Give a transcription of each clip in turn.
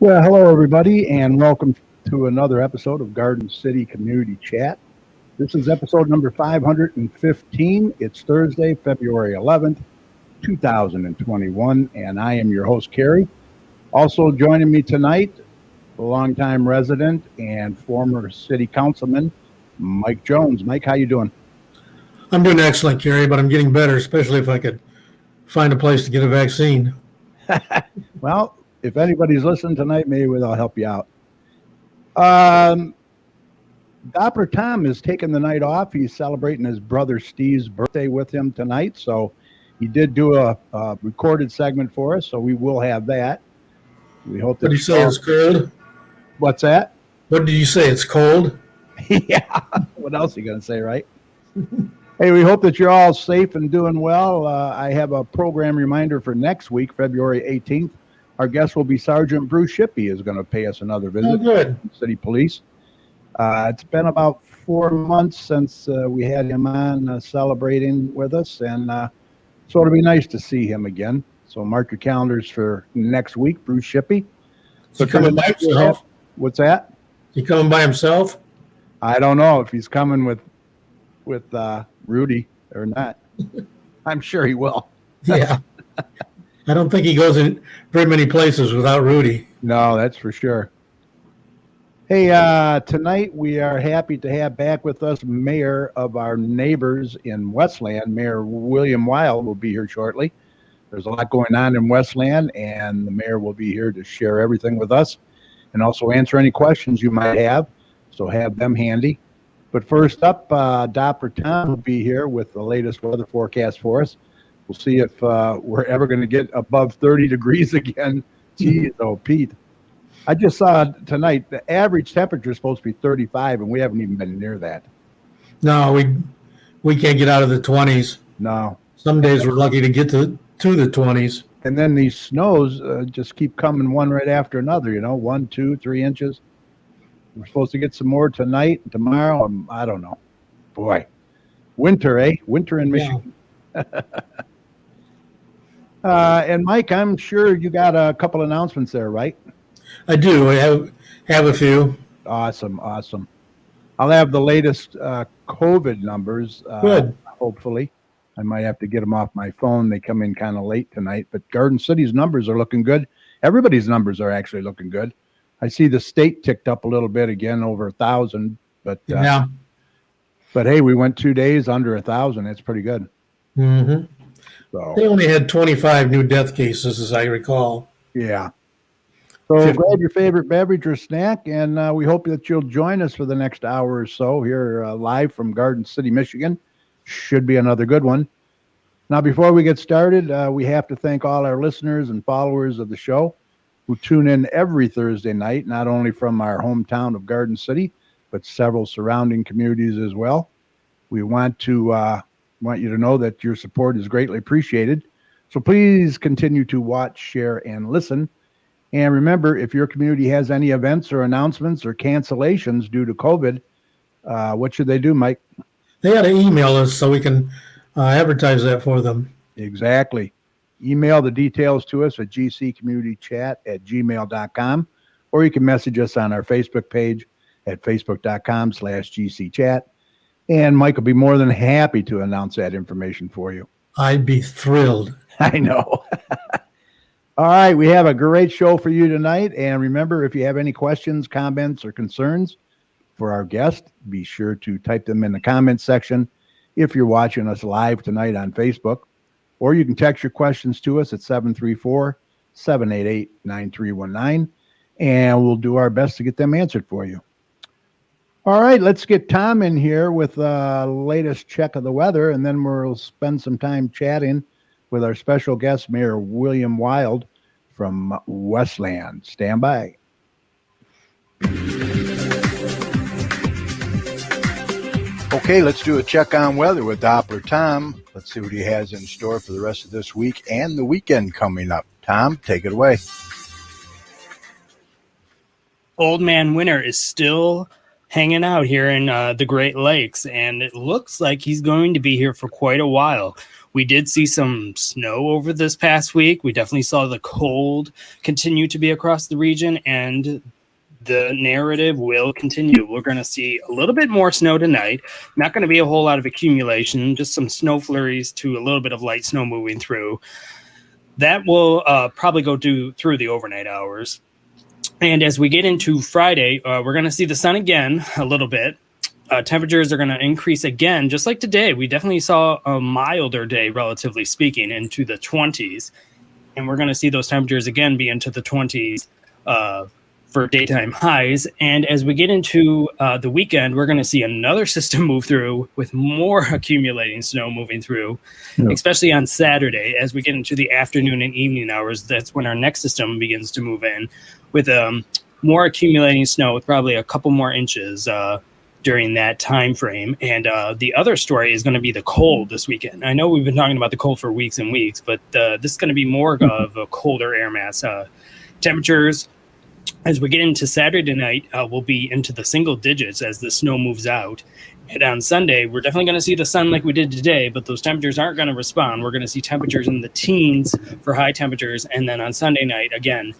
Well, hello, everybody, and welcome to another episode of Garden City Community Chat. This is episode number 515. It's Thursday, February 11th, 2021, and I am your host, Kerry. Also joining me tonight, a longtime resident and former city councilman, Mike Jones. Mike, how you doing? I'm doing excellent, Kerry, but I'm getting better, especially if I could find a place to get a vaccine. Well, if anybody's listening tonight, maybe they'll help you out. Dopper Tom is taking the night off. He's celebrating his brother Steve's birthday with him tonight. So he did do a recorded segment for us. So we will have that. We hope that. What did you say? It's cold? What's that? What did you say? It's cold? Yeah. What else are you going to say, right? Hey, we hope that you're all safe and doing well. I have a program reminder for next week, February 18th. Our guest will be Sergeant Bruce Shippey is going to pay us another visit. Oh, good. City Police. It's been about 4 months since we had him on celebrating with us, and so it'll be nice to see him again. So mark your calendars for next week, Bruce Shippey. So coming by himself? What's that? He coming by himself? I don't know if he's coming with Rudy or not. I'm sure he will. Yeah. I don't think he goes in very many places without Rudy. No, that's for sure. Hey, tonight we are happy to have back with us Mayor of our neighbors in Westland. Mayor William Wild will be here shortly. There's a lot going on in Westland, and the mayor will be here to share everything with us and also answer any questions you might have, so have them handy. But first up, Dopper Tom will be here with the latest weather forecast for us. We'll see if we're ever going to get above 30 degrees again. Geez, oh, Pete. I just saw tonight the average temperature is supposed to be 35, and we haven't even been near that. No, we can't get out of the 20s. No. Some days we're lucky to get to the 20s. And then these snows just keep coming one right after another, 1, 2, 3 inches. We're supposed to get some more tonight, tomorrow. I don't know. Boy, winter, eh? Winter in Michigan. Yeah. And Mike, I'm sure you got a couple announcements there, right? I do. I have a few. Awesome. I'll have the latest COVID numbers. Good. Hopefully. I might have to get them off my phone. They come in kind of late tonight, but Garden City's numbers are looking good. Everybody's numbers are actually looking good. I see the state ticked up a little bit again, over 1,000, but yeah. But hey, we went 2 days under 1,000. That's pretty good. Mm-hmm. So they only had 25 new death cases, as I recall. Yeah. So grab your favorite beverage or snack, and we hope that you'll join us for the next hour or so here live from Garden City, Michigan. Should be another good one. Now, before we get started, we have to thank all our listeners and followers of the show who tune in every Thursday night, not only from our hometown of Garden City, but several surrounding communities as well. We want you to know that your support is greatly appreciated. So please continue to watch, share, and listen. And remember, if your community has any events or announcements or cancellations due to COVID, what should they do, Mike? They got to email us so we can advertise that for them. Exactly. Email the details to us at gccommunitychat@gmail.com, or you can message us on our Facebook page at facebook.com/gcchat. And Mike will be more than happy to announce that information for you. I'd be thrilled. I know. All right, we have a great show for you tonight. And remember, if you have any questions, comments, or concerns for our guest, be sure to type them in the comments section if you're watching us live tonight on Facebook. Or you can text your questions to us at 734-788-9319, and we'll do our best to get them answered for you. All right, let's get Tom in here with the latest check of the weather, and then we'll spend some time chatting with our special guest, Mayor William Wild from Westland. Stand by. Okay, let's do a check on weather with Doppler Tom. Let's see what he has in store for the rest of this week and the weekend coming up. Tom, take it away. Old Man Winter is still hanging out here in the Great Lakes, and it looks like he's going to be here for quite a while. We did see some snow over this past week. We definitely saw the cold continue to be across the region, and the narrative will continue. We're going to see a little bit more snow tonight. Not going to be a whole lot of accumulation, just some snow flurries to a little bit of light snow moving through. That will probably go through the overnight hours. And as we get into Friday, we're going to see the sun again a little bit. Temperatures are going to increase again, just like today. We definitely saw a milder day, relatively speaking, into the 20s. And we're going to see those temperatures again be into the 20s for daytime highs. And as we get into the weekend, we're going to see another system move through with more accumulating snow moving through, especially on Saturday. As we get into the afternoon and evening hours, that's when our next system begins to move in with more accumulating snow, with probably a couple more inches during that time frame. And the other story is going to be the cold this weekend. I know we've been talking about the cold for weeks and weeks, but this is going to be more of a colder air mass. Temperatures, as we get into Saturday night, will be into the single digits as the snow moves out. And on Sunday, we're definitely going to see the sun like we did today, but those temperatures aren't going to respond. We're going to see temperatures in the teens for high temperatures. And then on Sunday night, again,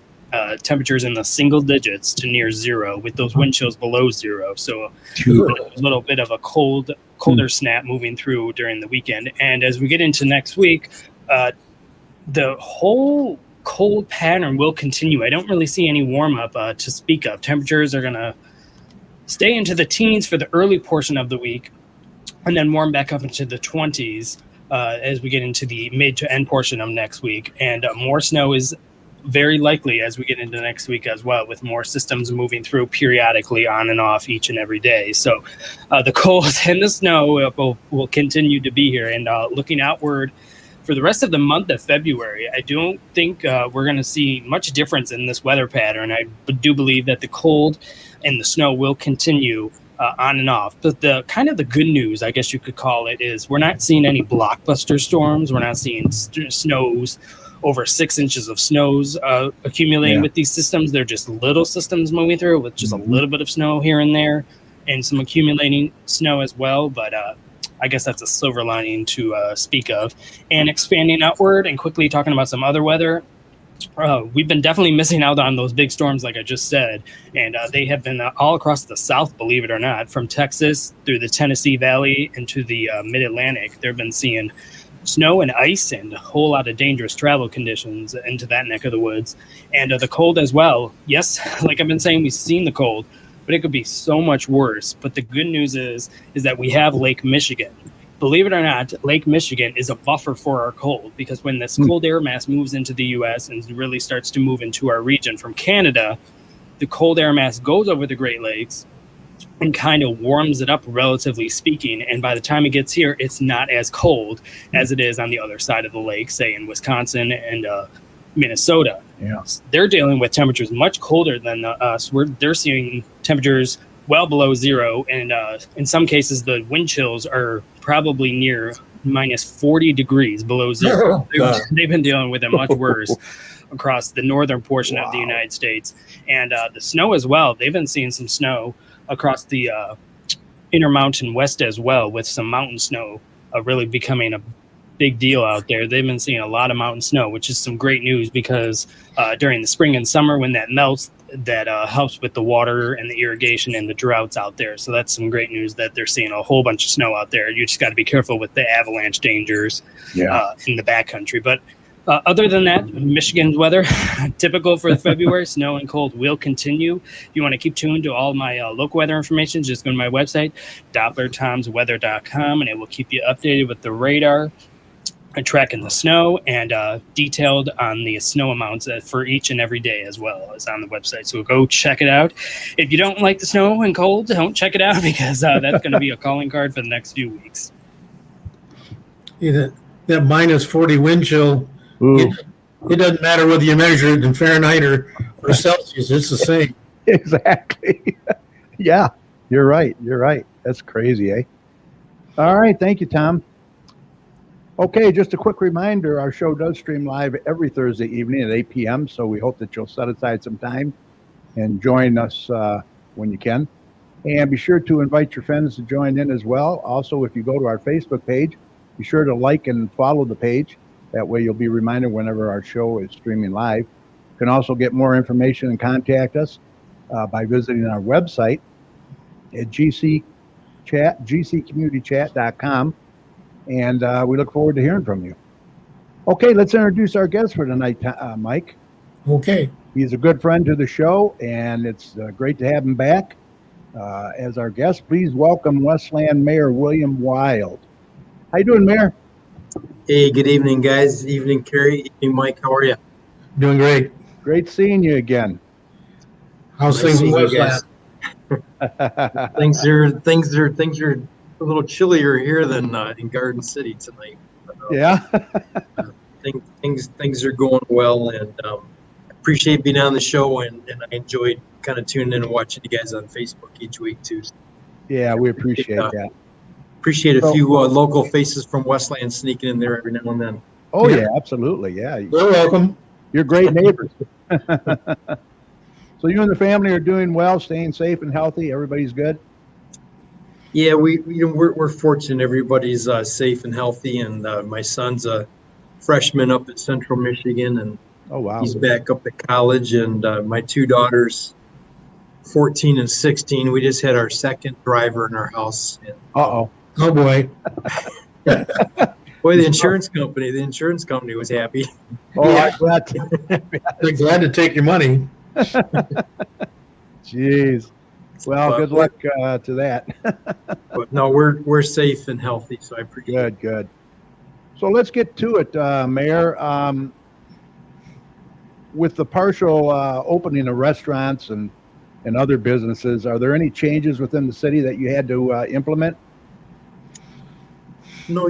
temperatures in the single digits to near zero, with those wind chills below zero. So a little bit of a colder snap moving through during the weekend. And as we get into next week, the whole cold pattern will continue. I don't really see any warm up to speak of. Temperatures are going to stay into the teens for the early portion of the week, and then warm back up into the 20s as we get into the mid to end portion of next week. And more snow is very likely as we get into next week as well, with more systems moving through periodically on and off each and every day. So the cold and the snow will continue to be here. And looking outward for the rest of the month of February, I don't think we're going to see much difference in this weather pattern. I do believe that the cold and the snow will continue on and off. But the kind of the good news, I guess you could call it, is we're not seeing any blockbuster storms. We're not seeing snows over 6 inches of snows accumulating with these systems. They're just little systems moving through with just a little bit of snow here and there, and some accumulating snow as well. But I guess that's a silver lining to speak of. And expanding outward and quickly talking about some other weather, we've been definitely missing out on those big storms, like I just said. And they have been all across the South, believe it or not, from Texas through the Tennessee Valley into the mid-Atlantic. They've been seeing snow and ice and a whole lot of dangerous travel conditions into that neck of the woods. And the cold as well. Yes, like I've been saying, we've seen the cold, but it could be so much worse. But the good news is that we have Lake Michigan. Believe it or not, Lake Michigan is a buffer for our cold, because when this cold air mass moves into the U.S. and really starts to move into our region from Canada, the cold air mass goes over the Great Lakes and kind of warms it up, relatively speaking. And by the time it gets here, it's not as cold as it is on the other side of the lake, say in Wisconsin and Minnesota. Yeah. They're dealing with temperatures much colder than us. They're seeing temperatures well below zero. And in some cases, the wind chills are probably near minus 40 degrees below zero. They've been dealing with it much worse across the northern portion of the United States. And the snow as well. They've been seeing some snow across the Intermountain West as well, with some mountain snow really becoming a big deal out there. They've been seeing a lot of mountain snow, which is some great news, because during the spring and summer, when that melts, that helps with the water and the irrigation and the droughts out there. So that's some great news that they're seeing a whole bunch of snow out there. You just got to be careful with the avalanche dangers in the backcountry. But other than that, Michigan's weather, typical for February, snow and cold will continue. If you want to keep tuned to all my local weather information, just go to my website, DopplerTomsWeather.com, and it will keep you updated with the radar, tracking the snow, and detailed on the snow amounts for each and every day as well as on the website. So go check it out. If you don't like the snow and cold, don't check it out, because that's going to be a calling card for the next few weeks. Yeah, that minus 40 wind chill, it doesn't matter whether you measure it in Fahrenheit or Celsius. It's the same. Exactly. Yeah, you're right. That's crazy, eh? All right. Thank you, Tom. Okay, just a quick reminder, our show does stream live every Thursday evening at 8 p.m., so we hope that you'll set aside some time and join us when you can. And be sure to invite your friends to join in as well. Also, if you go to our Facebook page, be sure to like and follow the page. That way you'll be reminded whenever our show is streaming live. You can also get more information and contact us by visiting our website at gcommunitychat.com. And we look forward to hearing from you. Okay, let's introduce our guest for tonight, Mike. Okay. He's a good friend to the show, and it's great to have him back as our guest. Please welcome Westland Mayor William Wild. How you doing, Mayor? Hey, good evening, guys. Evening, Carrie. Evening, Mike. How are you? Doing great. Great seeing you again. How's Nice things in seeing you Westland? guys. Things are a little chillier here than in Garden City tonight. But, Yeah. things are going well, and appreciate being on the show, and I enjoyed kind of tuning in and watching you guys on Facebook each week too. Yeah, we appreciate that. Appreciate a So- few local faces from Westland sneaking in there every now and then. Oh, Yeah. yeah, absolutely. Yeah, You're welcome. you're great neighbors. So you and the family are doing well, staying safe and healthy. Everybody's good. Yeah, we're fortunate. Everybody's safe and healthy, and my son's a freshman up at Central Michigan, and Oh, wow. he's back up at college. And my two daughters, 14 and 16, we just had our second driver in our house. And, Uh-oh. Oh, boy. boy, the insurance company was happy. Oh, Yeah. I bet. They're glad to take your money. Jeez. Well, good luck to that. But no, we're safe and healthy, so I appreciate it. Good, good. So let's get to it, Mayor. With the partial opening of restaurants and other businesses, are there any changes within the city that you had to implement? No,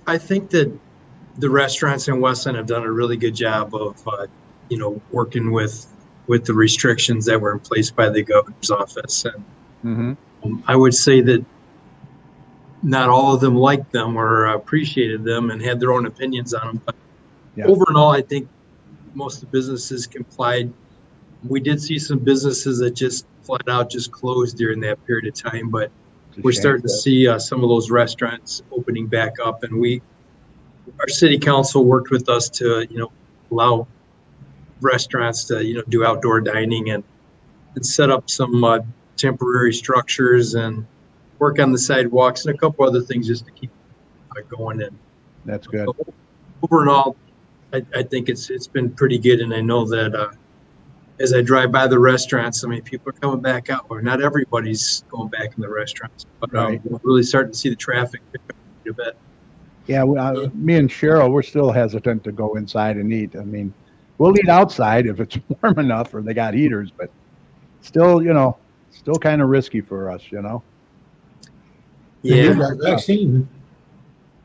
I think that the restaurants in Westland have done a really good job of, working with the restrictions that were in place by the governor's office. And Mm-hmm. I would say that not all of them liked them or appreciated them and had their own opinions on them. But Yeah. overall, I think most of the businesses complied. We did see some businesses that just flat out just closed during that period of time, but we're starting to see some of those restaurants opening back up. And our city council worked with us to, allow restaurants to, do outdoor dining and set up some temporary structures and work on the sidewalks and a couple other things just to keep going in. That's good. So overall, I think it's been pretty good. And I know that as I drive by the restaurants, I mean, people are coming back out, or not everybody's going back in the restaurants, but Right. we're really starting to see the traffic pick up a bit. Yeah, me and Cheryl, we're still hesitant to go inside and eat. I mean, we'll eat outside if it's warm enough or they got heaters, but still, still kind of risky for us, And Yeah. you got vaccine.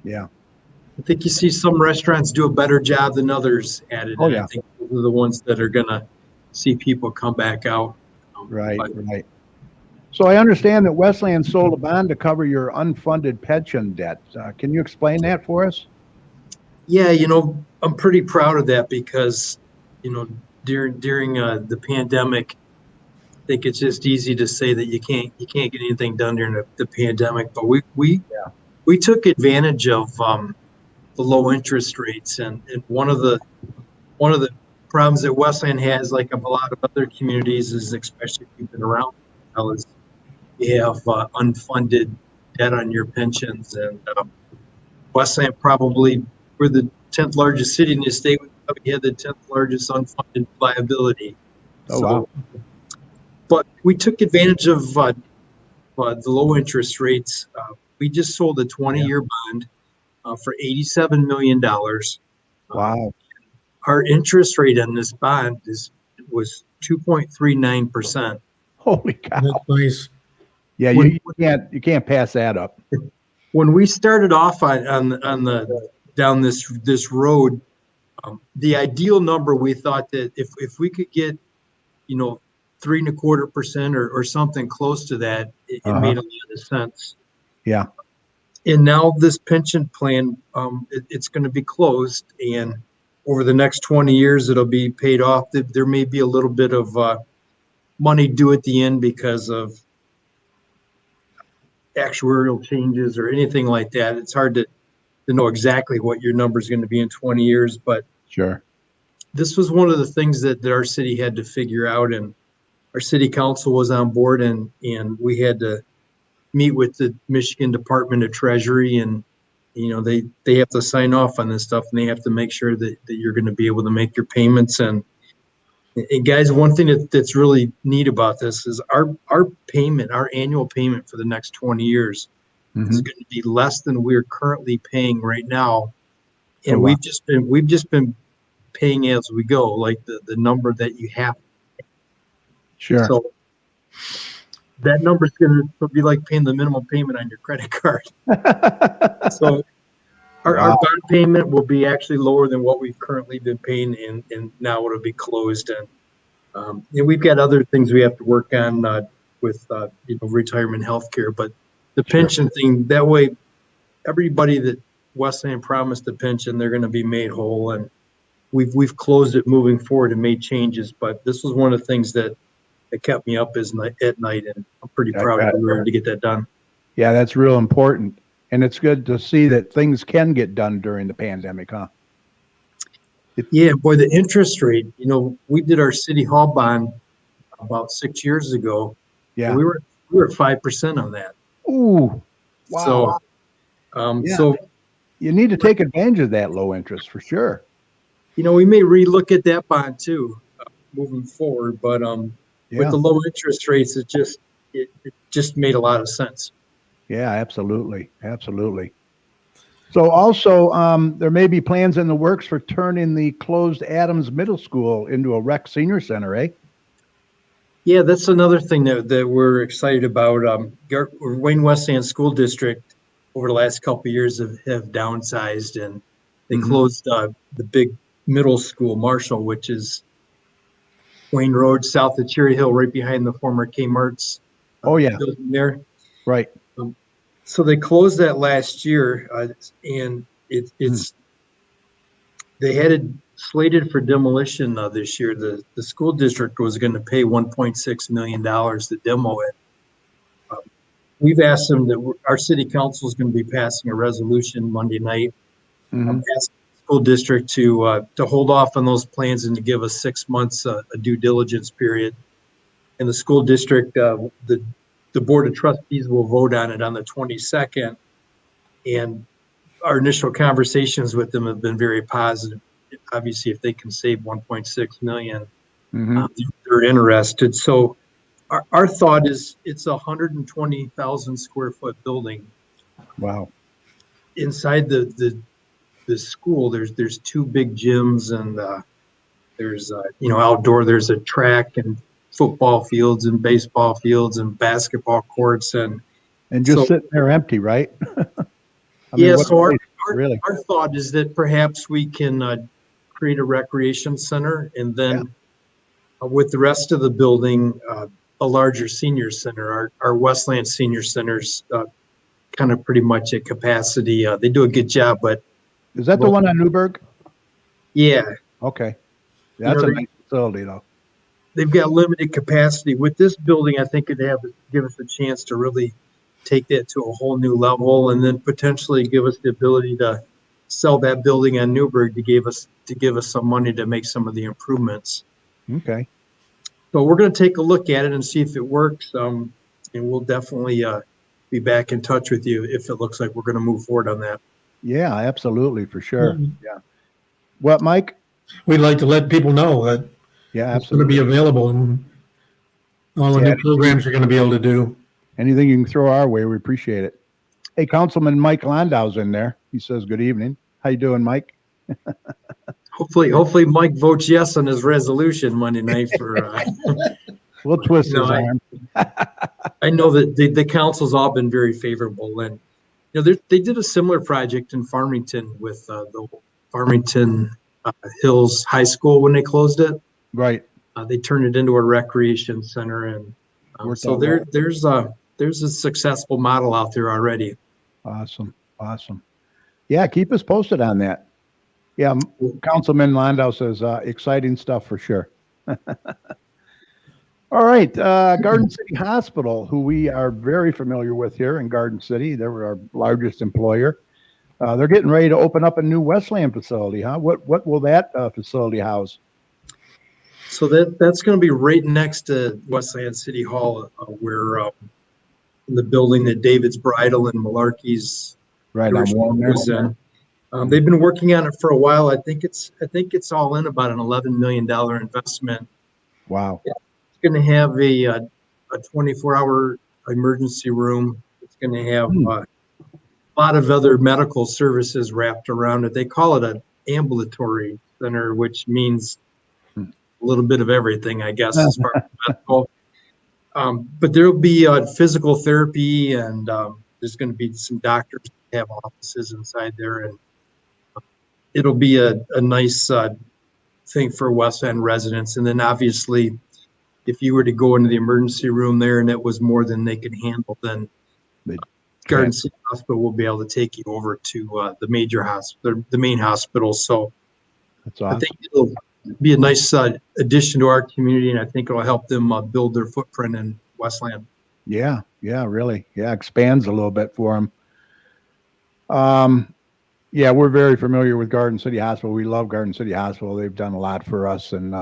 Yeah. I think you see some restaurants do a better job than others at it. Oh, and yeah. I think those are the ones that are going to see people come back out. Right, But right. So I understand that Westland sold a bond to cover your unfunded pension debt. Can you explain that for us? yeah, I'm pretty proud of that because, during the pandemic, I think it's just easy to say that you can't get anything done during the pandemic. But we took advantage of the low interest rates, and one of the problems that Westland has, like a lot of other communities, is especially if you've been around, is you have unfunded debt on your pensions. And Westland, probably, we're the 10th largest city in the state. We probably had the 10th largest unfunded liability. Oh, wow. But we took advantage of the low interest rates. We just sold a 20-year bond for $87 million. Wow. Our interest rate on this bond was 2.39%. Holy cow. That's nice. Yeah, When- you can't pass that up. When we started off on the down this road, the ideal number, we thought that if we could get 3.25% or something close to that, it made a lot of sense. Yeah. And now this pension plan, it's going to be closed, and over the next 20 years, it'll be paid off. There may be a little bit of money due at the end because of actuarial changes or anything like that. It's hard to know exactly what your number is going to be in 20 years, but Sure. this was one of the things that our city had to figure out, and our city council was on board, and we had to meet with the Michigan Department of Treasury, and they have to sign off on this stuff, and they have to make sure that you're going to be able to make your payments. And guys, one thing that's really neat about this is our annual payment for the next 20 years Mhm. is going to be less than we're currently paying right now. And Oh, wow. we've just been paying as we go, like the number that you have. Sure. So that number is going to be like paying the minimum payment on your credit card. So our Wow. bond payment will be actually lower than what we've currently been paying, and now it'll be closed. And we've got other things we have to work on with retirement health care, but the Sure. pension thing, that way everybody that Westland promised a pension, they're going to be made whole. And we've closed it moving forward and made changes, but this was one of the things that kept me up at night, and I'm pretty I proud bet. that we were able to get that done. Yeah, that's real important. And it's good to see that things can get done during the pandemic, huh? Yeah, boy, the interest rate, we did our city hall bond about 6 years ago, and Yeah. we were at 5% on that. Ooh. Wow. So, Yeah. so You need to take advantage of that low interest for sure. we may relook at that bond too, moving forward. But with Yeah. the low interest rates, it just made a lot of sense. Yeah, absolutely. Absolutely. So also, there may be plans in the works for turning the closed Adams Middle School into a rec senior center, eh? Yeah, that's another thing that we're excited about. Wayne Westland School District over the last couple of years have downsized, and they Mhm. closed the big middle school, Marshall, which is Wayne Road, south of Cherry Hill, right behind the former Kmart's Oh, yeah. building there. Right. So they closed that last year, and it's they had it slated for demolition this year. The school district was going to pay $1.6 million to demo it. We've asked them that our city council is going to be passing a resolution Monday night, Mhm. asking the school district to hold off on those plans and to give us 6 months a due diligence period. And the school district, the board of trustees will vote on it on the 22nd. And our initial conversations with them have been very positive. Obviously, if they can save 1.6 million, Mhm. they're interested. So our thought is it's a 120,000 square foot building. Wow. Inside the school, there's two big gyms, and there's outdoor. There's a track and football fields and baseball fields and basketball courts, and And just so sitting there empty, right? I mean, yeah. what a So waste, really. our thought is that perhaps we can create a recreation center, and then with the rest of the building, a larger senior center. Our Westland Senior Center's kind of pretty much at capacity. They do a good job, but Is that the one on Newburgh? yeah, Okay. That's a nice facility, though. they've got limited capacity. With this building, I think it'd give us a chance to really take that to a whole new level, and then potentially give us the ability to sell that building on Newburgh to give us some money to make some of the improvements. Okay. So we're going to take a look at it and see if it works, and we'll definitely be back in touch with you if it looks like we're going to move forward on that. Yeah, absolutely, for sure. Mhm. Yeah. What, Mike? We'd like to let people know that Yeah, it's going to absolutely. be available, and all the Yeah, new programs are going to be able to do. anything you can throw our way, we appreciate it. Hey, Councilman Mike Landau's in there. He says, good evening. How you doing, Mike? Hopefully Mike votes yes on his resolution Monday night for. We'll twist No, his arm. I know that the council's all been very favorable, and they did a similar project in Farmington with the Farmington Hills High School when they closed it. Right. They turned it into a recreation center, and Worked so out well. there's a successful model out there already. Awesome. Awesome. Yeah, keep us posted on that. Yeah, Councilman Landau says, exciting stuff for sure. All right. Garden City Hospital, who we are very familiar with here in Garden City. They're our largest employer. They're getting ready to open up a new Westland facility, huh? What will that facility house? So that's going to be right next to Westland City Hall, where in the building that David's Bridal and Malarkey's Right on Warren there. was in. They've been working on it for a while. I think it's all in about an $11 million investment. Wow. It's going to have a 24-hour emergency room. It's going to have a lot of other medical services wrapped around it. They call it an ambulatory center, which means a little bit of everything, I guess, as far as medical. But there'll be physical therapy, and there's going to be some doctors that have offices inside there, and it'll be a nice thing for West End residents. And then obviously, if you were to go into the emergency room there and it was more than they could handle, then Garden City Hospital will be able to take you over to the major hospital, the main hospital. So That's awesome. I think it'll be a nice addition to our community, and I think it'll help them build their footprint in Westland. Yeah, really. Yeah, expands a little bit for them. Yeah, we're very familiar with Garden City Hospital. We love Garden City Hospital. They've done a lot for us, and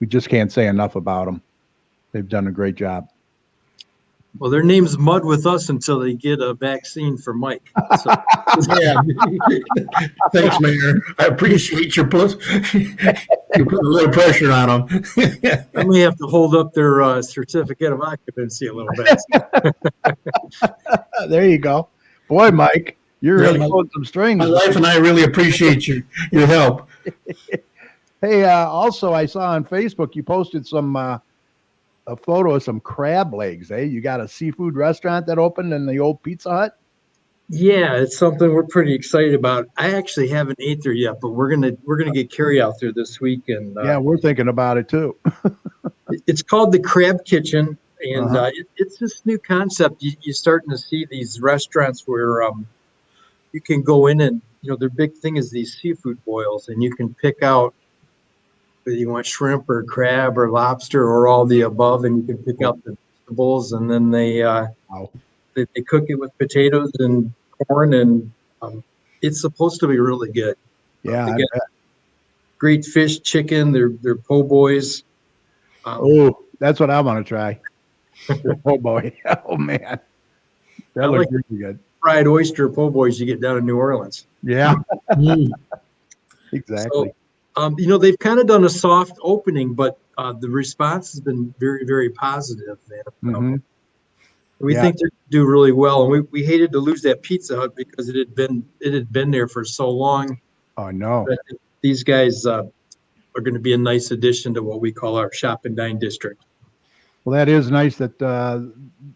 we just can't say enough about them. They've done a great job. Well, their name's mud with us until they get a vaccine for Mike. So, Yeah. Thanks, Mayor. I appreciate your plus. You put a little pressure on them. I may have to hold up their certificate of occupancy a little bit. There you go. Boy, Mike, you're really Yeah, pulling some strings. My wife and I really appreciate your help. Hey, also, I saw on Facebook you posted a photo of some crab legs, eh? You got a seafood restaurant that opened in the old Pizza Hut? Yeah, it's something we're pretty excited about. I actually haven't ate there yet, but we're gonna get carry out there this week, and Yeah, we're thinking about it too. it's called the Crab Kitchen, and it's this new concept. You're starting to see these restaurants where you can go in and their big thing is these seafood boils, and you can pick out whether you want shrimp or crab or lobster or all the above, and you can pick out the vegetables, and then they cook it with potatoes and corn, and it's supposed to be really good. Yeah, They I get bet. great fish, chicken. They're po' boys. Oh, that's what I want to try. Oh boy. Oh man. That I looks like really good. fried oyster po' boys you get down in New Orleans. Yeah, Mm. exactly. So, they've kind of done a soft opening, but the response has been very, very positive. And, Mhm. we Yeah. think they're going to do really well. And we hated to lose that Pizza Hut because it had been there for so long. Oh no. But these guys are going to be a nice addition to what we call our shop and dine district. Well, that is nice that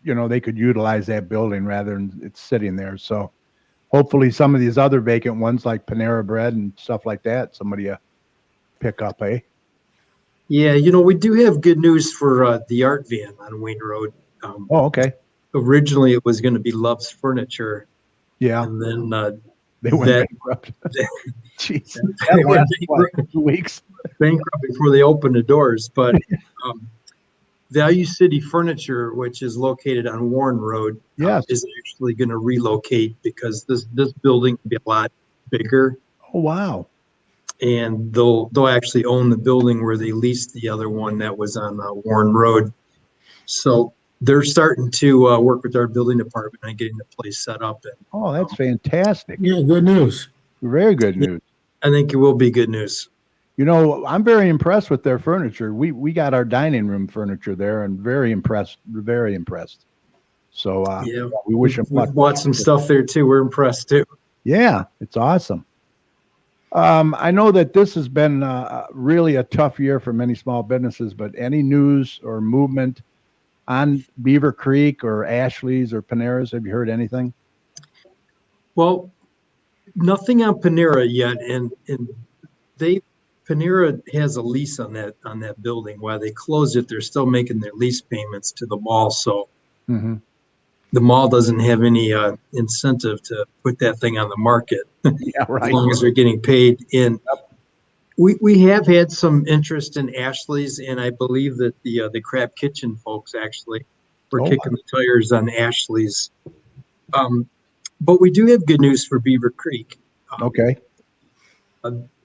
they could utilize that building rather than it's sitting there. So hopefully some of these other vacant ones like Panera Bread and stuff like that, somebody pick up, eh? Yeah, we do have good news for the art van on Wayne Road. Oh, okay. Originally, it was going to be Love's Furniture, Yeah. and then They went that bankrupt. Jeez. they That went lasted, what, 2 weeks? bankrupt before they opened the doors. But Value City Furniture, which is located on Warren Road, Yes. is actually going to relocate because this building will be a lot bigger, Oh, wow. and they'll actually own the building where they leased the other one that was on Warren Road. So they're starting to work with our building department on getting the place set up, and Oh, that's fantastic. Yeah, good news. Very good news. I think it will be good news. I'm very impressed with their furniture. We got our dining room furniture there and very impressed, very impressed. So Yeah, we wish them we luck. bought some stuff there too. We're impressed too. Yeah, it's awesome. I know that this has been really a tough year for many small businesses, but any news or movement on Beaver Creek or Ashley's or Panera's? Have you heard anything? Well, nothing on Panera yet, and Panera has a lease on that building. While they closed it, they're still making their lease payments to the mall. So Mm-hmm. the mall doesn't have any incentive to put that thing on the market Yeah, as right. long as they're getting paid in. We have had some interest in Ashley's, and I believe that the Crab Kitchen folks actually were Oh. kicking the tires on Ashley's. But we do have good news for Beaver Creek. Okay.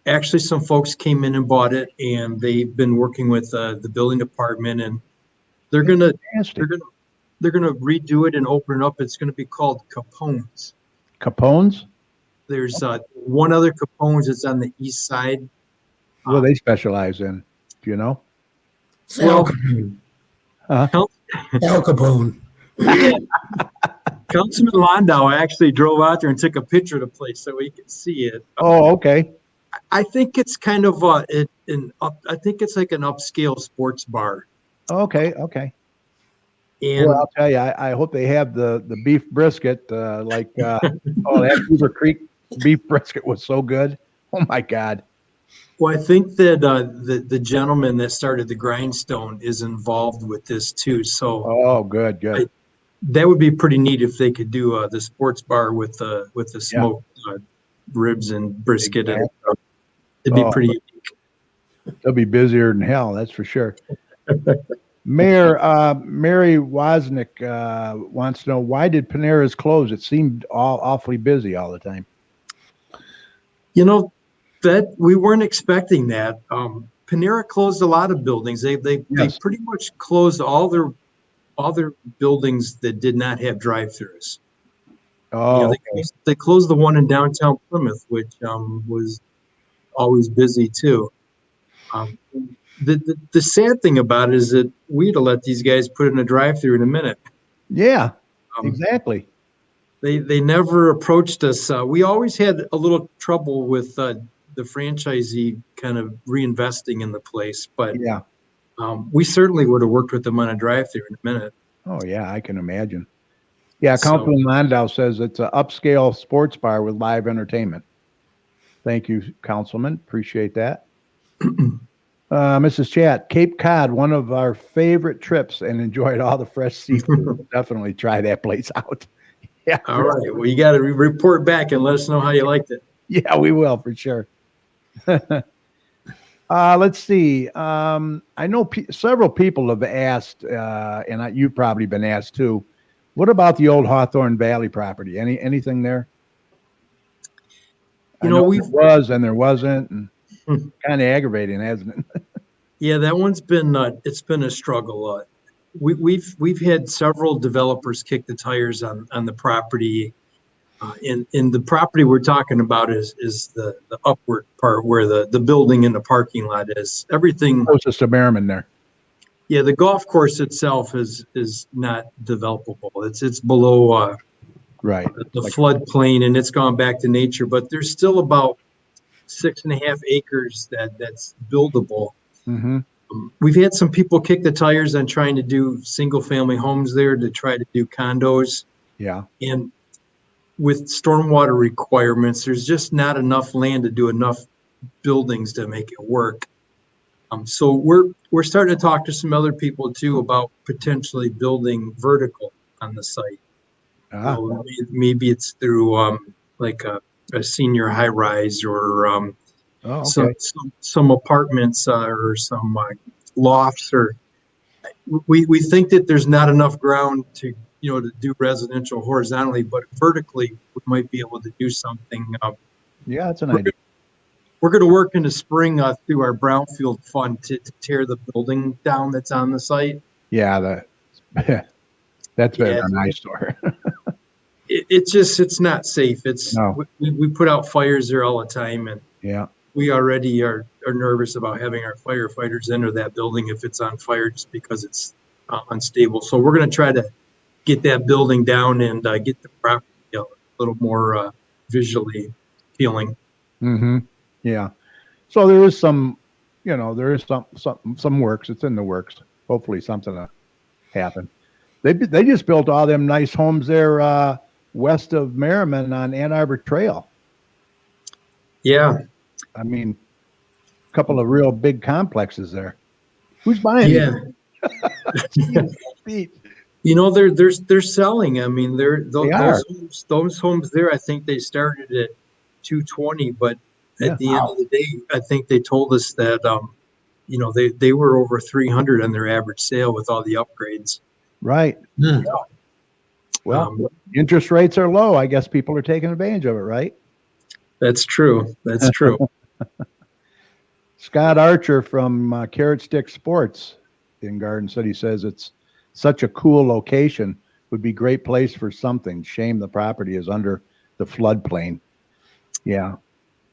Actually, some folks came in and bought it, and they've been working with the building department, and they're gonna Fantastic. they're gonna redo it and open it up. It's gonna be called Capone's. Capone's? There's one other Capone's that's on the east side. What do they specialize in? Do you know? Al Capone. Uh-huh. Al Capone. Councilman Landau actually drove out there and took a picture of the place so he could see it. Oh, okay. I think it's kind of I think it's like an upscale sports bar. Okay. Okay. And Well, I'll tell you, I hope they have the beef brisket. That Beaver Creek beef brisket was so good. Oh my God. well, I think that the gentleman that started the Grindstone is involved with this too. So Oh, good, good. that would be pretty neat if they could do the sports bar with the smoked ribs and brisket. And, it'd be pretty unique. They'll be busier than hell, that's for sure. Mayor Mary Wozniak wants to know, why did Panera's close? It seemed awfully busy all the time. You know, that we weren't expecting that. Panera closed a lot of buildings. They Yes. pretty much closed all their buildings that did not have drive-throughs. Oh, They closed the one in downtown Plymouth, which was always busy too. The sad thing about it is that we'd have let these guys put in a drive-through in a minute. yeah, exactly. They never approached us. We always had a little trouble with the franchisee kind of reinvesting in the place, but Yeah. we certainly would have worked with them on a drive-through in a minute. Oh, yeah, I can imagine. Yeah, So- Councilman Landau says it's an upscale sports bar with live entertainment. Thank you, Councilman. Appreciate that. Mrs. Chat, Cape Cod, one of our favorite trips, and enjoyed all the fresh seafood. Definitely try that place out. Yeah. All right. Well, you got to report back and let us know how you liked it. Yeah, we will for sure. Let's see. I know several people have asked, and you've probably been asked too. What about the old Hawthorn Valley property? Anything there? You know, there was and there wasn't, and kind of aggravating, hasn't it? Yeah, that one's been it's been a struggle. We've had several developers kick the tires on the property. In the property we're talking about is the upward part where the building and the parking lot is. Everything Closest to Merriman there. Yeah, the golf course itself is not developable. It's below Right. the floodplain, and it's gone back to nature. But there's still about 6.5 acres that's buildable. Mm-hmm. We've had some people kick the tires on trying to do single family homes there to try to do condos. Yeah. And with stormwater requirements, there's just not enough land to do enough buildings to make it work. So we're starting to talk to some other people too about potentially building vertical on the site. So maybe it's through like a senior high rise or some apartments or some lofts, or we think that there's not enough ground to do residential horizontally, but vertically we might be able to do something. Yeah, that's an idea. We're going to work in the spring through our brownfield fund to tear the building down that's on the site. Yeah, that's been an eyesore. It's not safe. No. We put out fires there all the time, and Yeah. we already are nervous about having our firefighters enter that building if it's on fire, just because it's unstable. So we're going to try to get that building down and get the property a little more visually appealing. Mm-hmm. Yeah. So there is some works. It's in the works. Hopefully something will happen. They just built all them nice homes there west of Merriman on Ann Arbor Trail. Yeah. I mean, a couple of real big complexes there. Who's buying Yeah. it? They're selling. I mean, those homes there. I think they started at 220, but at the end of the day, I think they told us that, they were over 300 on their average sale with all the upgrades. Right. Hmm. Well, interest rates are low. I guess people are taking advantage of it, right? That's true. That's true. Scott Archer from Carrot Stick Sports in Garden City says it's such a cool location. Would be great place for something. Shame the property is under the floodplain. Yeah,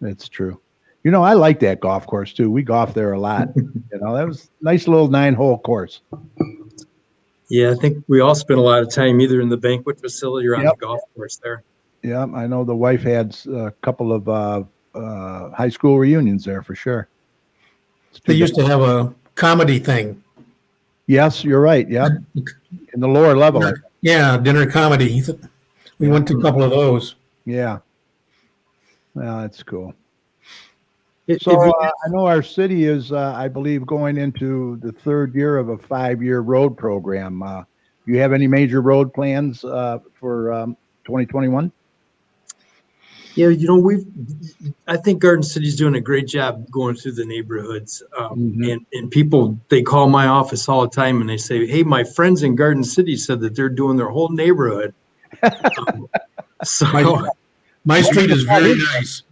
it's true. I like that golf course too. We golfed there a lot. That was a nice little 9-hole course. Yeah, I think we all spent a lot of time either in the banquet facility or on Yep. the golf course there. Yeah, I know the wife had a couple of high school reunions there for sure. They used to have a comedy thing. Yes, you're right. Yep. In the lower level. Yeah, dinner comedy. We went to a couple of those. Yeah. Well, that's cool. If So you- I know our city is, I believe, going into the third year of a 5-year road program. Do you have any major road plans for 2021? Yeah, I think Garden City's doing a great job going through the neighborhoods. And people, they call my office all the time and they say, hey, my friends in Garden City said that they're doing their whole neighborhood. So My street is very nice.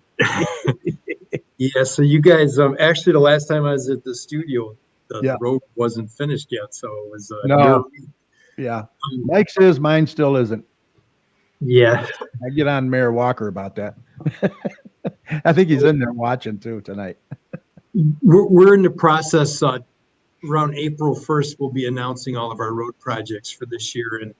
yeah, so you guys, actually the last time I was at the studio, the Yeah. road wasn't finished yet. So it was, No. Yeah. Mike's is, mine still isn't. yeah. I get on Mayor Walker about that. I think he's in there watching too tonight. We're in the process, around April 1st, we'll be announcing all of our road projects for this year. And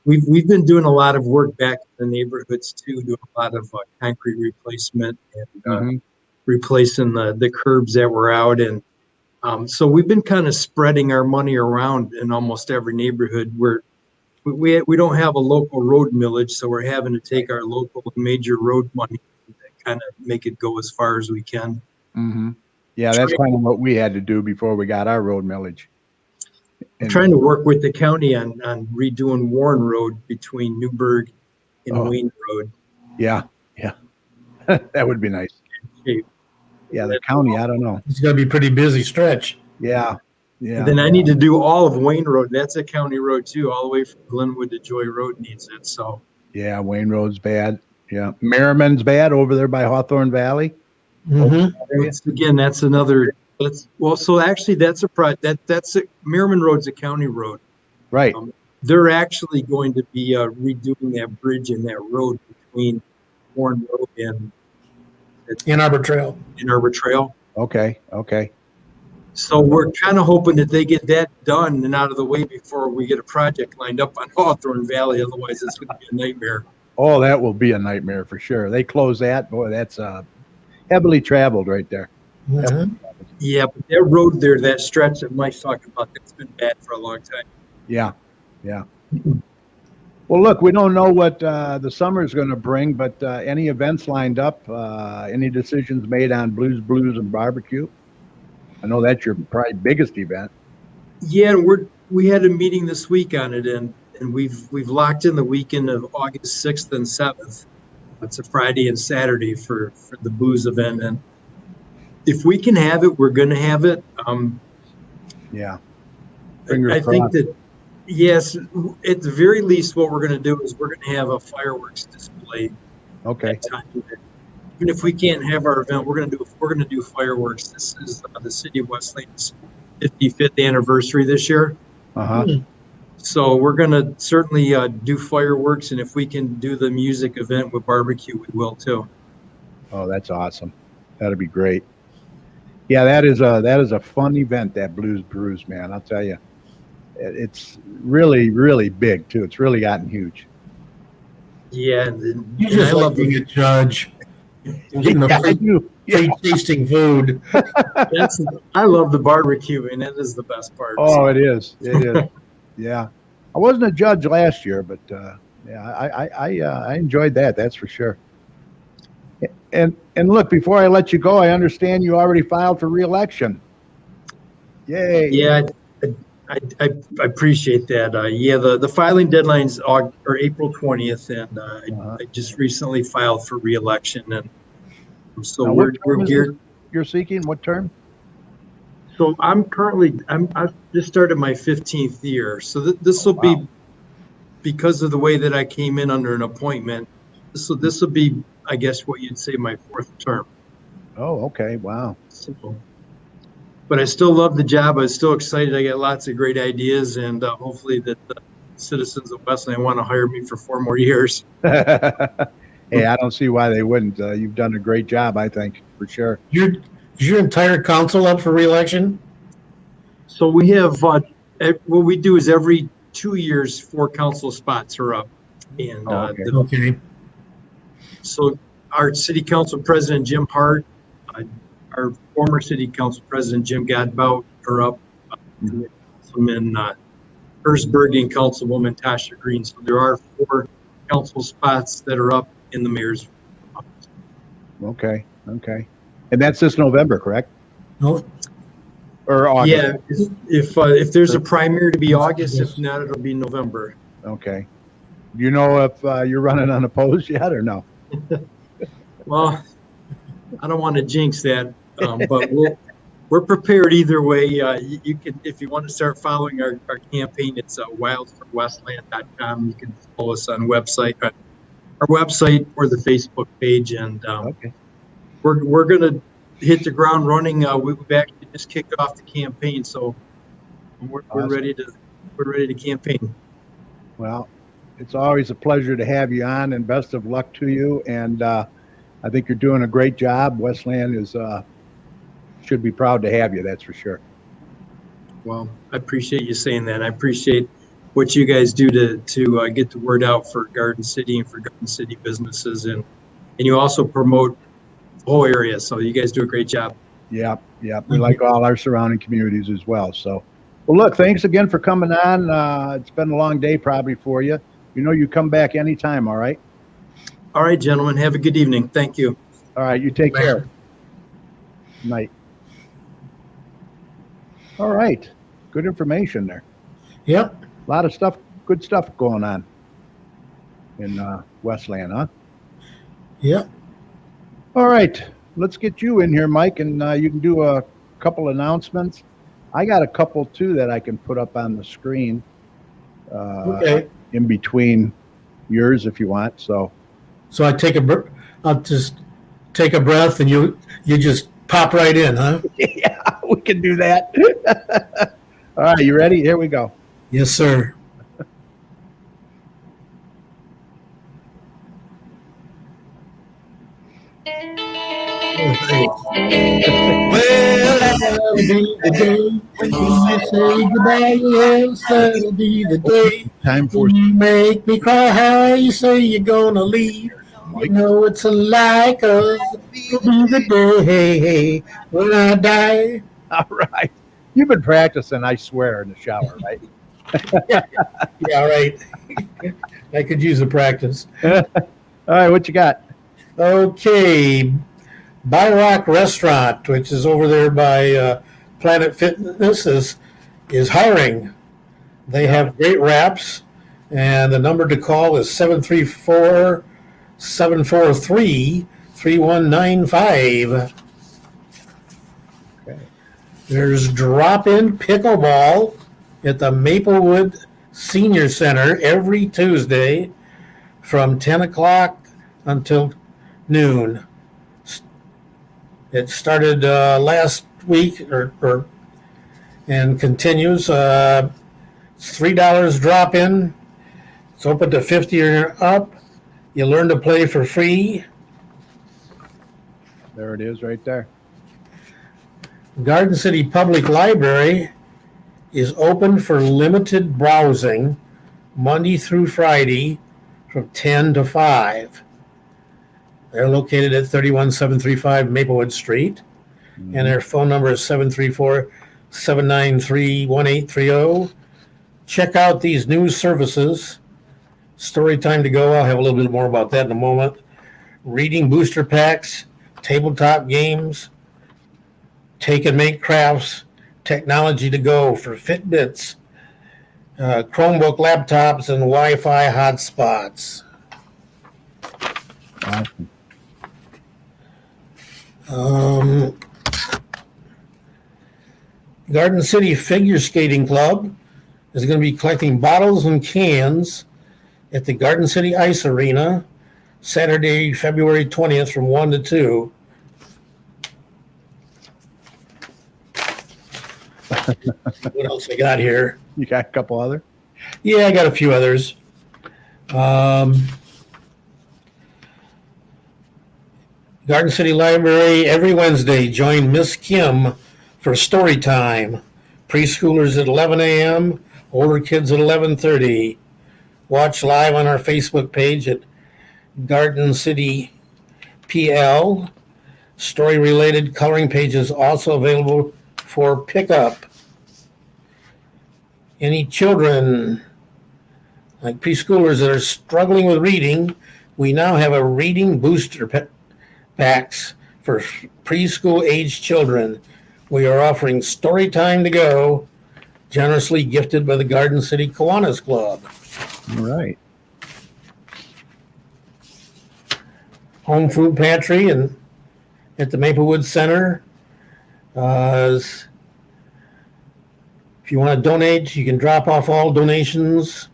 we've been doing a lot of work back in the neighborhoods too, doing a lot of concrete replacement and replacing the curbs that were out. And so we've been kind of spreading our money around in almost every neighborhood where we don't have a local road millage. So we're having to take our local major road money and kind of make it go as far as we can. Mm-hmm. Yeah, that's kind of what we had to do before we got our road millage. I'm trying to work with the county on redoing Warren Road between Newburgh and Wayne Road. Yeah, that would be nice. Yeah, the county, I don't know. It's going to be a pretty busy stretch. Yeah. And then I need to do all of Wayne Road. That's a county road too, all the way from Glenwood to Joy Road needs it. So yeah, Wayne Road's bad. Yeah, Merriman's bad over there by Hawthorn Valley. Again, that's another. So actually, that's a Merriman Road's a county road. Right. They're actually going to be redoing that bridge and that road between Warren Road and Ann Arbor Trail. Ann Arbor Trail. Okay. So we're kind of hoping that they get that done and out of the way before we get a project lined up on Hawthorn Valley. Otherwise, it's going to be a nightmare. Oh, that will be a nightmare for sure. They close that. Boy, that's heavily traveled right there. Mm-hmm. Yeah, but that road there, that stretch that Mike's talking about, that's been bad for a long time. Yeah. Well, look, we don't know what the summer is going to bring, but any events lined up? Any decisions made on Blues and Barbecue? I know that's your probably biggest event. Yeah, we had a meeting this week on it, and we've locked in the weekend of August 6th and 7th. It's a Friday and Saturday for the booze event, and if we can have it, we're going to have it. Yeah. I think that, yes, at the very least, what we're going to do is we're going to have a fireworks display. Okay. Even if we can't have our event, we're going to do fireworks. This is the city of Westland's 55th anniversary this year. So we're going to certainly do fireworks, and if we can do the music event with barbecue, we will too. Oh, that's awesome. That'd be great. Yeah, that is a fun event, that Blues Brews, man. I'll tell you, it's really, really big too. It's really gotten huge. Yeah, You just love being a judge. Getting the free tasting food. I love the barbecue, and that is the best part. Oh, it is. Yeah, I wasn't a judge last year, but I enjoyed that. That's for sure. And look, before I let you go, I understand you already filed for re-election. Yay! Yeah, I appreciate that. The filing deadline's April 20th, and I just recently filed for re-election, and So Now, we're term is geared. this you're seeking? What term? So I've just started my 15th year. So this will Wow. be, because of the way that I came in under an appointment. This will be, I guess, what you'd say my fourth term. Oh, okay. Wow. So, but I still love the job. I'm still excited. I got lots of great ideas, and hopefully that the citizens of Westland want to hire me for 4 more years. Hey, I don't see why they wouldn't. You've done a great job, I think, for sure. Is your entire council up for reelection? So we have, what we do is every 2 years, 4 council spots are up. And Oh, okay. Okay. so our city council president, Jim Hart, uh, our former city council president, Jim Godbout, are up. And then Councilman Hersberg and Councilwoman Tasha Green. So there are 4 council spots that are up in the mayor's office. Okay. Okay. And that's this November, correct? No, Or August? Yeah, if there's a primary to be August, if not, it'll be November. Okay. Do you know if you're running unopposed yet or no? Well, I don't want to jinx that, but we're prepared either way. You can, if you want to start following our campaign, it's wildforwestland.com. You can follow us on our website or the Facebook page, and Okay. we're gonna hit the ground running. We've actually just kicked off the campaign, so we're Awesome. ready to campaign. Well, it's always a pleasure to have you on, and best of luck to you. And I think you're doing a great job. Westland should be proud to have you. That's for sure. Well, I appreciate you saying that. I appreciate what you guys do to get the word out for Garden City and for Garden City businesses, and you also promote the whole area. So you guys do a great job. Yep. Yep. We like all our surrounding communities as well. So, well, look, thanks again for coming on. It's been a long day probably for you. You come back anytime. All right. All right, gentlemen, have a good evening. Thank you. All right. You take care. Night. All right. Good information there. Yep. A lot of stuff, good stuff going on in Westland, huh? Yep. All right. Let's get you in here, Mike, and you can do a couple announcements. I got a couple too that I can put up on the screen Okay. in between yours if you want. So So I'll just take a breath, and you just pop right in, huh? yeah, we can do that. All right, you ready? Here we go. Yes, sir. Well, that'll be the day when you say goodbye. Yes, that'll be the day Time for when you make me cry. How you say you're gonna leave? You know it's a lie, 'cause it'll be the day when I die. all right. You've been practicing, I swear, in the shower, right? Yeah, right. I could use the practice. All right, what you got? Okay, By Rock Restaurant, which is over there by Planet Fitness, is hiring. They have great wraps, and the number to call is 734-743-3195. Okay. There's drop-in pickleball at the Maplewood Senior Center every Tuesday from 10 o'clock until noon. It started last week and continues. It's $3 drop in. It's open to 50 or up. You learn to play for free. There it is right there. Garden City Public Library is open for limited browsing Monday through Friday from 10 to 5. They're located at 31735 Maplewood Street, and their phone number is 734-793-1830. Check out these new services. Story time to go. I'll have a little bit more about that in a moment. Reading booster packs, tabletop games, take and make crafts, technology to go for Fitbits, Chromebook laptops, and Wi-Fi hotspots. Awesome. Um, Garden City Figure Skating Club is going to be collecting bottles and cans at the Garden City Ice Arena Saturday, February 20th from 1 to 2. What else I got here? You got a couple other? Yeah, I got a few others. Garden City Library every Wednesday. Join Miss Kim for story time. Preschoolers at 11 a.m., older kids at 11:30. Watch live on our Facebook page at Garden City PL. Story-related coloring pages also available for pickup. Any children, like preschoolers that are struggling with reading, we now have a reading booster packs for preschool age children. We are offering story time to go, generously gifted by the Garden City Kiwanis Club. All right. Home food pantry and at the Maplewood Center. If you want to donate, you can drop off all donations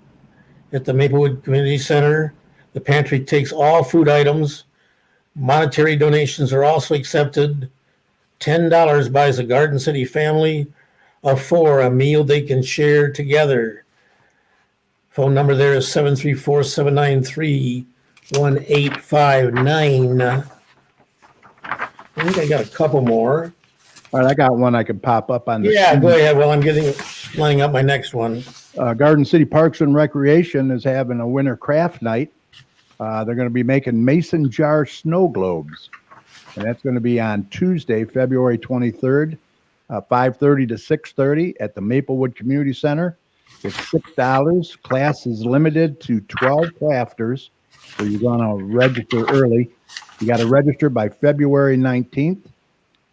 at the Maplewood Community Center. The pantry takes all food items. Monetary donations are also accepted. $10 buys a Garden City family of 4 a meal they can share together. Phone number there is 734-793-1859. I think I got a couple more. All right, I got one I could pop up on the Yeah, go ahead. Well, I'm lining up my next one. Garden City Parks and Recreation is having a winter craft night. They're going to be making mason jar snow globes. And that's going to be on Tuesday, February 23rd, 5:30 to 6:30 at the Maplewood Community Center. It's $6. Class is limited to 12 crafters, so you're going to register early. You got to register by February 19th,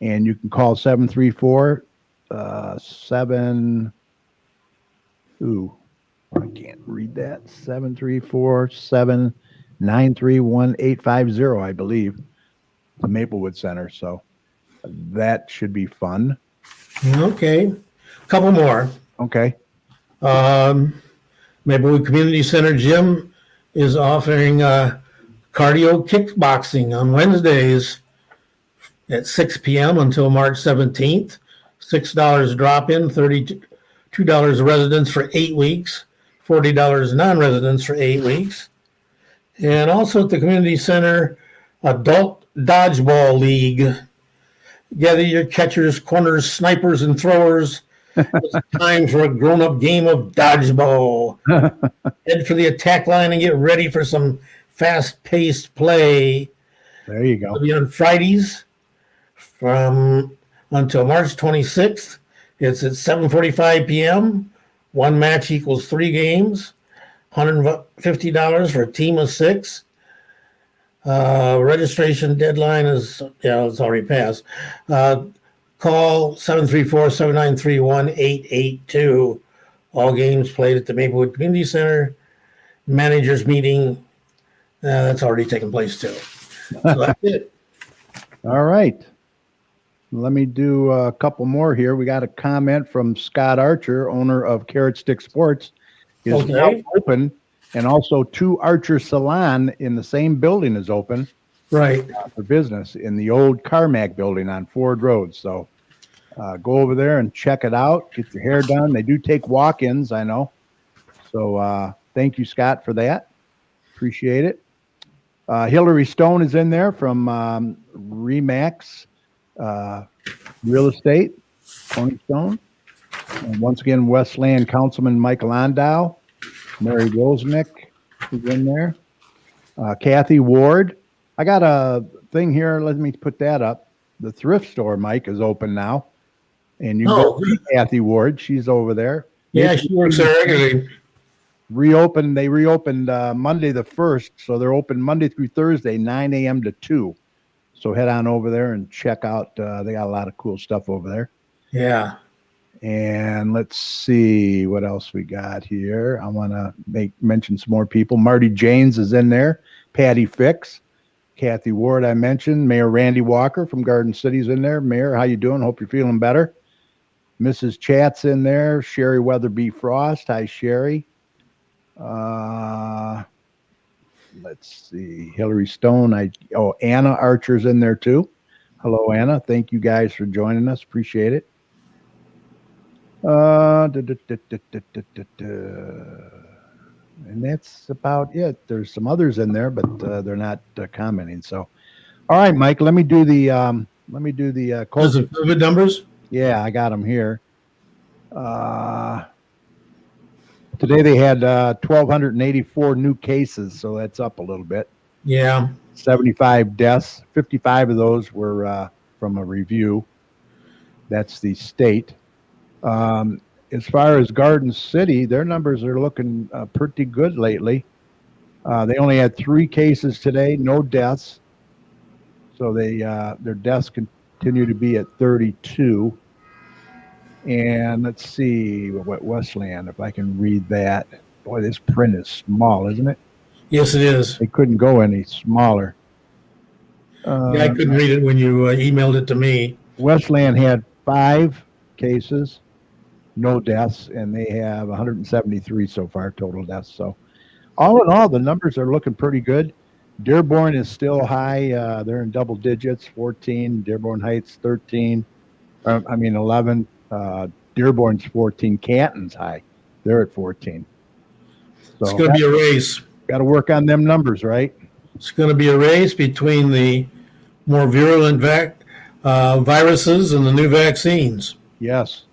and you can call 734 7. Ooh, I can't read that. 734-793-1850, I believe. The Maplewood Center. So that should be fun. Okay. Couple more. Okay. Maplewood Community Center Gym is offering cardio kickboxing on Wednesdays at 6 p.m. until March 17th. $6 drop-in, $32 residents for 8 weeks, $40 non-residents for 8 weeks. And also at the Community Center, Adult Dodgeball League. Gather your catchers, corners, snipers, and throwers. It's time for a grown-up game of dodgeball. Head for the attack line and get ready for some fast-paced play. There you go. It'll be on Fridays from until March 26th. It's at 7:45 p.m. One match equals 3 games. $150 for a team of 6. Registration deadline is, it's already passed. Call 734-793-1882. All games played at the Maplewood Community Center. Managers meeting, that's already taken place too. So that's it. All right. Let me do a couple more here. We got a comment from Scott Archer, owner of Carrot Stick Sports. Is now open, and also 2 Archer Salon in the same building is open. Right. For business in the old Carmack building on Ford Road. So go over there and check it out. Get your hair done. They do take walk-ins, I know. So thank you, Scott, for that. Appreciate it. Hillary Stone is in there from Remax Real Estate, Tony Stone. And once again, Westland Councilman Michael Ondow, Mary Rosnick is in there. Kathy Ward. I got a thing here. Let me put that up. The Thrift Store, Mike, is open now. And you can go see Kathy Ward. She's over there. Yeah, she works there regularly. They reopened Monday the 1st. So they're open Monday through Thursday, 9 a.m. to 2. So head on over there and check out. They got a lot of cool stuff over there. Yeah. And let's see what else we got here. I want to mention some more people. Marty Janes is in there. Patty Fix. Kathy Ward, I mentioned. Mayor Randy Walker from Garden City's in there. Mayor, how you doing? Hope you're feeling better. Mrs. Chat's in there. Sherry Weatherby Frost. Hi, Sherry. Let's see. Hillary Stone. Anna Archer's in there too. Hello, Anna. Thank you guys for joining us. Appreciate it. And that's about it. There's some others in there, but they're not commenting. So, all right, Mike. Let me do the Those are COVID numbers. Yeah, I got them here. Today they had 1,284 new cases, so that's up a little bit. Yeah. 75 deaths. 55 of those were from a review. That's the state. As far as Garden City, their numbers are looking pretty good lately. They only had 3 cases today, no deaths. So their deaths continue to be at 32. And let's see what Westland, if I can read that. Boy, this print is small, isn't it? Yes, it is. They couldn't go any smaller. Yeah, I couldn't read it when you emailed it to me. Westland had 5 cases, no deaths, and they have 173 so far total deaths. So all in all, the numbers are looking pretty good. Dearborn is still high. They're in double digits, 14. Dearborn Heights, 13. 11. Dearborn's 14. Canton's high. They're at 14. So It's going to be a race. Got to work on them numbers, right? It's going to be a race between the more virulent viruses and the new vaccines. Yes.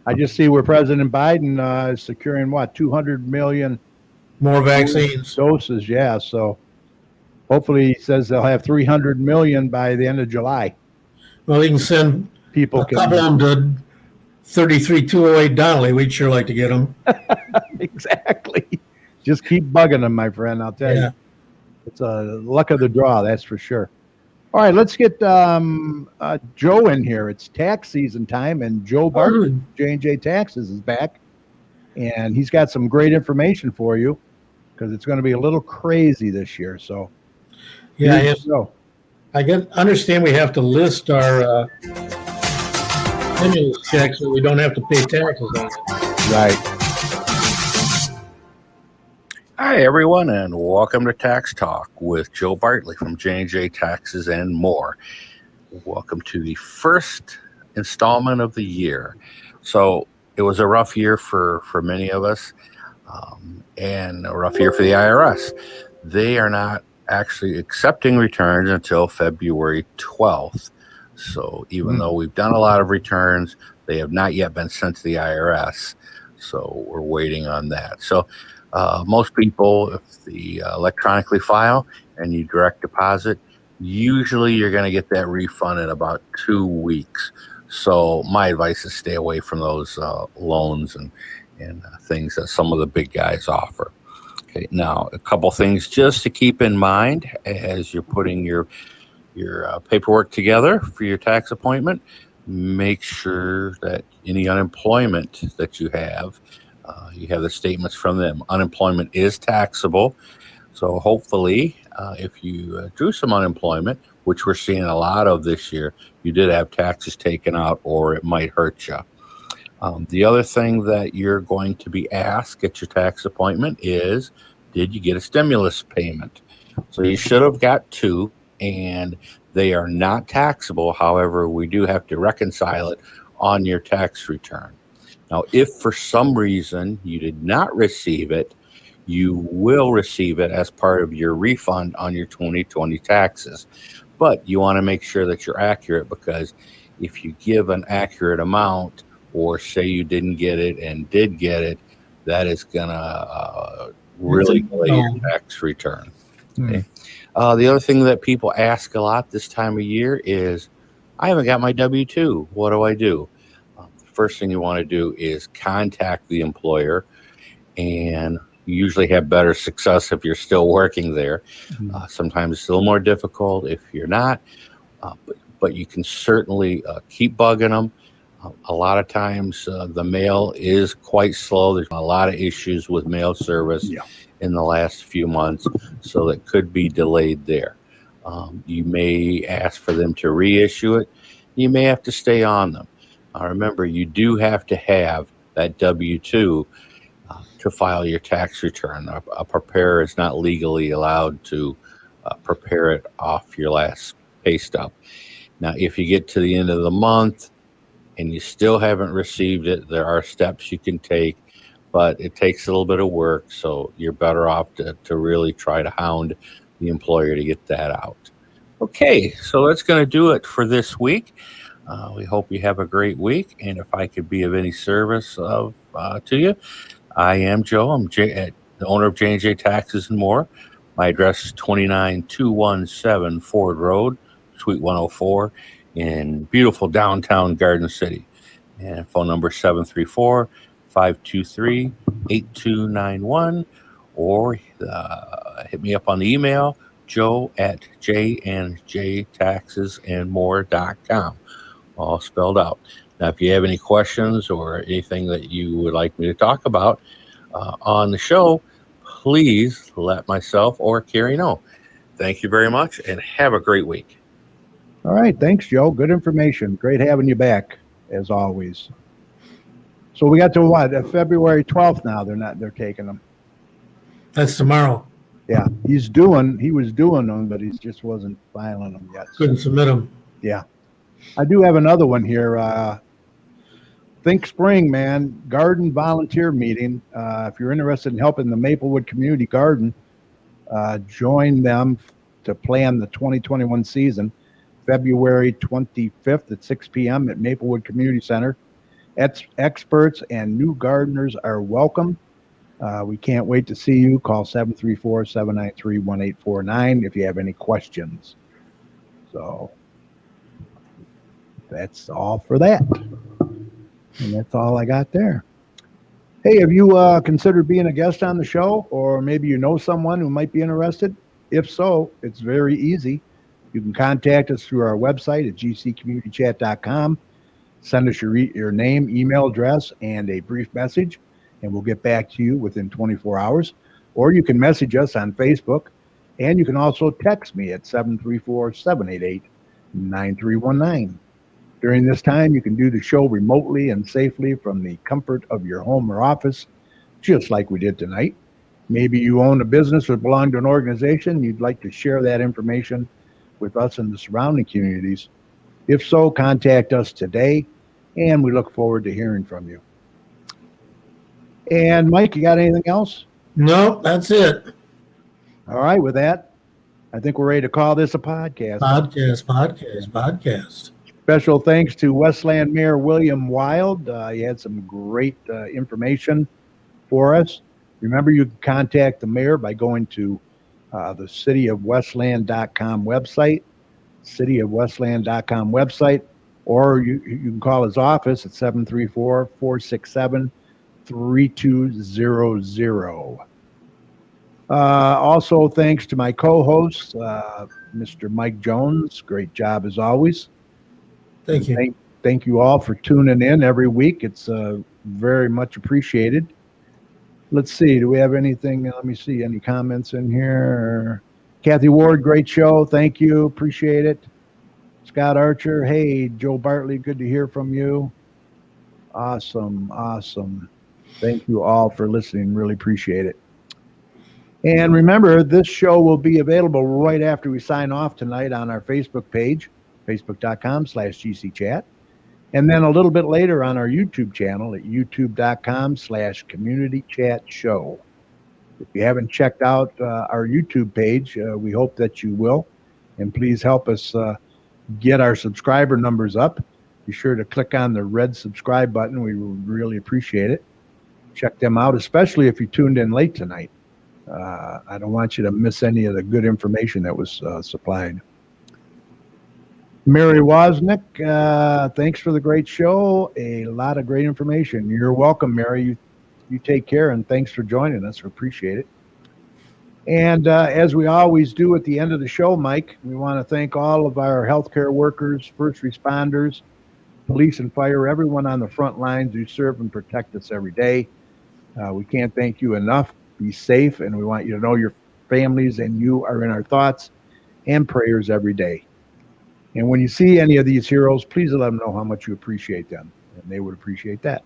I just see where President Biden is securing 200 million more vaccines doses. Yeah, so hopefully he says they'll have 300 million by the end of July. Well, he can send People a couple of them to 33208 Donnelly. We'd sure like to get them. Exactly. Just keep bugging them, my friend. I'll tell you, it's a luck of the draw, that's for sure. All right, let's get Joe in here. It's tax season time, and Joe Bartlett, J&J Taxes, is back, and he's got some great information for you because it's going to be a little crazy this year. So, I understand we have to list our stimulus checks so we don't have to pay taxes on it. Right. Hi, everyone, and welcome to Tax Talk with Joe Bartley from J&J Taxes and More. Welcome to the first installment of the year. So it was a rough year for many of us, and a rough year for the IRS. They are not actually accepting returns until February 12th. So even though we've done a lot of returns, they have not yet been sent to the IRS. So we're waiting on that. So most people, if they electronically file and you direct deposit, usually you're going to get that refund in about 2 weeks. So my advice is stay away from those loans and things that some of the big guys offer. Okay, now a couple things just to keep in mind as you're putting your paperwork together for your tax appointment. Make sure that any unemployment that you have the statements from them. Unemployment is taxable. So hopefully, if you drew some unemployment, which we're seeing a lot of this year, you did have taxes taken out or it might hurt you. The other thing that you're going to be asked at your tax appointment is, did you get a stimulus payment? So you should have got 2, and they are not taxable. However, we do have to reconcile it on your tax return. Now, if for some reason you did not receive it, you will receive it as part of your refund on your 2020 taxes. But you want to make sure that you're accurate, because if you give an accurate amount or say you didn't get it and did get it, that is going to really delay your tax return. Okay. The other thing that people ask a lot this time of year is, I haven't got my W-2. What do I do? First thing you want to do is contact the employer, and you usually have better success if you're still working there. Sometimes it's a little more difficult if you're not, but you can certainly keep bugging them. A lot of times the mail is quite slow. There's a lot of issues with mail service in the last few months, so that could be delayed there. You may ask for them to reissue it. You may have to stay on them. Remember, you do have to have that W-2 to file your tax return. A preparer is not legally allowed to prepare it off your last pay stub. Now, if you get to the end of the month and you still haven't received it, there are steps you can take, but it takes a little bit of work, so you're better off to really try to hound the employer to get that out. Okay, so that's going to do it for this week. We hope you have a great week, and if I could be of any service to you, I am Joe. I'm the owner of J&J Taxes and More. My address is 29217 Ford Road, Suite 104 in beautiful downtown Garden City. And phone number 734-523-8291, or hit me up on the email, joe@jnjtaxesandmore.com, all spelled out. Now, if you have any questions or anything that you would like me to talk about on the show, please let myself or Carrie know. Thank you very much, and have a great week. All right. Thanks, Joe. Good information. Great having you back, as always. So we got to what? February 12th now. They're taking them. That's tomorrow. Yeah. He was doing them, but he just wasn't filing them yet. Couldn't submit them. Yeah. I do have another one here. Think Spring, man. Garden volunteer meeting. If you're interested in helping the Maplewood Community Garden, join them to plan the 2021 season, February 25th at 6 p.m. at Maplewood Community Center. Experts and new gardeners are welcome. We can't wait to see you. Call 734-793-1849 if you have any questions. So that's all for that. And that's all I got there. Hey, have you considered being a guest on the show? Or maybe you know someone who might be interested? If so, it's very easy. You can contact us through our website at gccommunitychat.com. Send us your name, email address, and a brief message, and we'll get back to you within 24 hours. Or you can message us on Facebook, and you can also text me at 734-788-9319. During this time, you can do the show remotely and safely from the comfort of your home or office, just like we did tonight. Maybe you own a business or belong to an organization. You'd like to share that information with us and the surrounding communities. If so, contact us today, and we look forward to hearing from you. And Mike, you got anything else? No, that's it. All right, with that, I think we're ready to call this a podcast. Podcast. Special thanks to Westland Mayor William Wild. He had some great information for us. Remember, you can contact the mayor by going to the cityofwestland.com website, or you can call his office at 734-467-3200. Also, thanks to my co-host, Mr. Mike Jones. Great job as always. Thank you. Thank you all for tuning in every week. It's very much appreciated. Let's see. Do we have anything? Let me see. Any comments in here? Kathy Ward, great show. Thank you. Appreciate it. Scott Archer. Hey, Joe Bartley. Good to hear from you. Awesome. Thank you all for listening. Really appreciate it. And remember, this show will be available right after we sign off tonight on our Facebook page, facebook.com/GCChat. And then a little bit later on our YouTube channel at youtube.com/communitychatshow. If you haven't checked out our YouTube page, we hope that you will. And please help us get our subscriber numbers up. Be sure to click on the red subscribe button. We would really appreciate it. Check them out, especially if you tuned in late tonight. I don't want you to miss any of the good information that was supplied. Mary Wozniak, thanks for the great show. A lot of great information. You're welcome, Mary. You take care, and thanks for joining us. We appreciate it. And as we always do at the end of the show, Mike, we want to thank all of our healthcare workers, first responders, police and fire, everyone on the front lines who serve and protect us every day. We can't thank you enough. Be safe, and we want you to know your families and you are in our thoughts. and prayers every day. And when you see any of these heroes, please let them know how much you appreciate them, and they would appreciate that.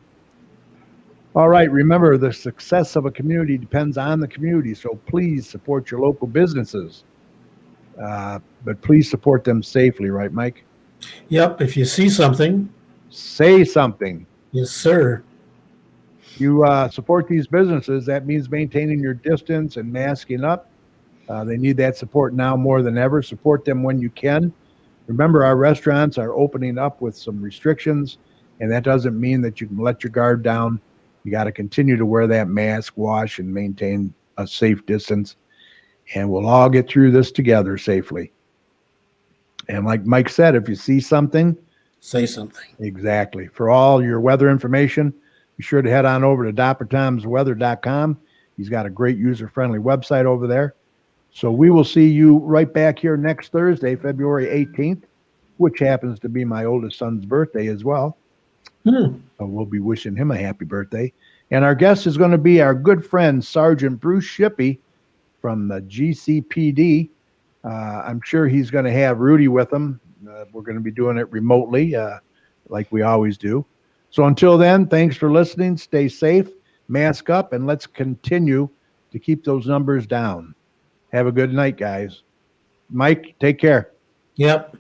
All right, remember, the success of a community depends on the community, so please support your local businesses. But please support them safely, right, Mike? Yep. If you see something, Say something. yes, sir. You support these businesses, that means maintaining your distance and masking up. They need that support now more than ever. Support them when you can. Remember, our restaurants are opening up with some restrictions, and that doesn't mean that you can let your guard down. You got to continue to wear that mask, wash, and maintain a safe distance, and we'll all get through this together safely. And like Mike said, if you see something, Say something. exactly. For all your weather information, be sure to head on over to doppertomsweather.com. He's got a great user-friendly website over there. So we will see you right back here next Thursday, February 18th, which happens to be my oldest son's birthday as well. So we'll be wishing him a happy birthday. And our guest is going to be our good friend, Sergeant Bruce Shippey from the GCPD. I'm sure he's going to have Rudy with him. We're going to be doing it remotely, like we always do. So until then, thanks for listening. Stay safe, mask up, and let's continue to keep those numbers down. Have a good night, guys. Mike, take care. Yep.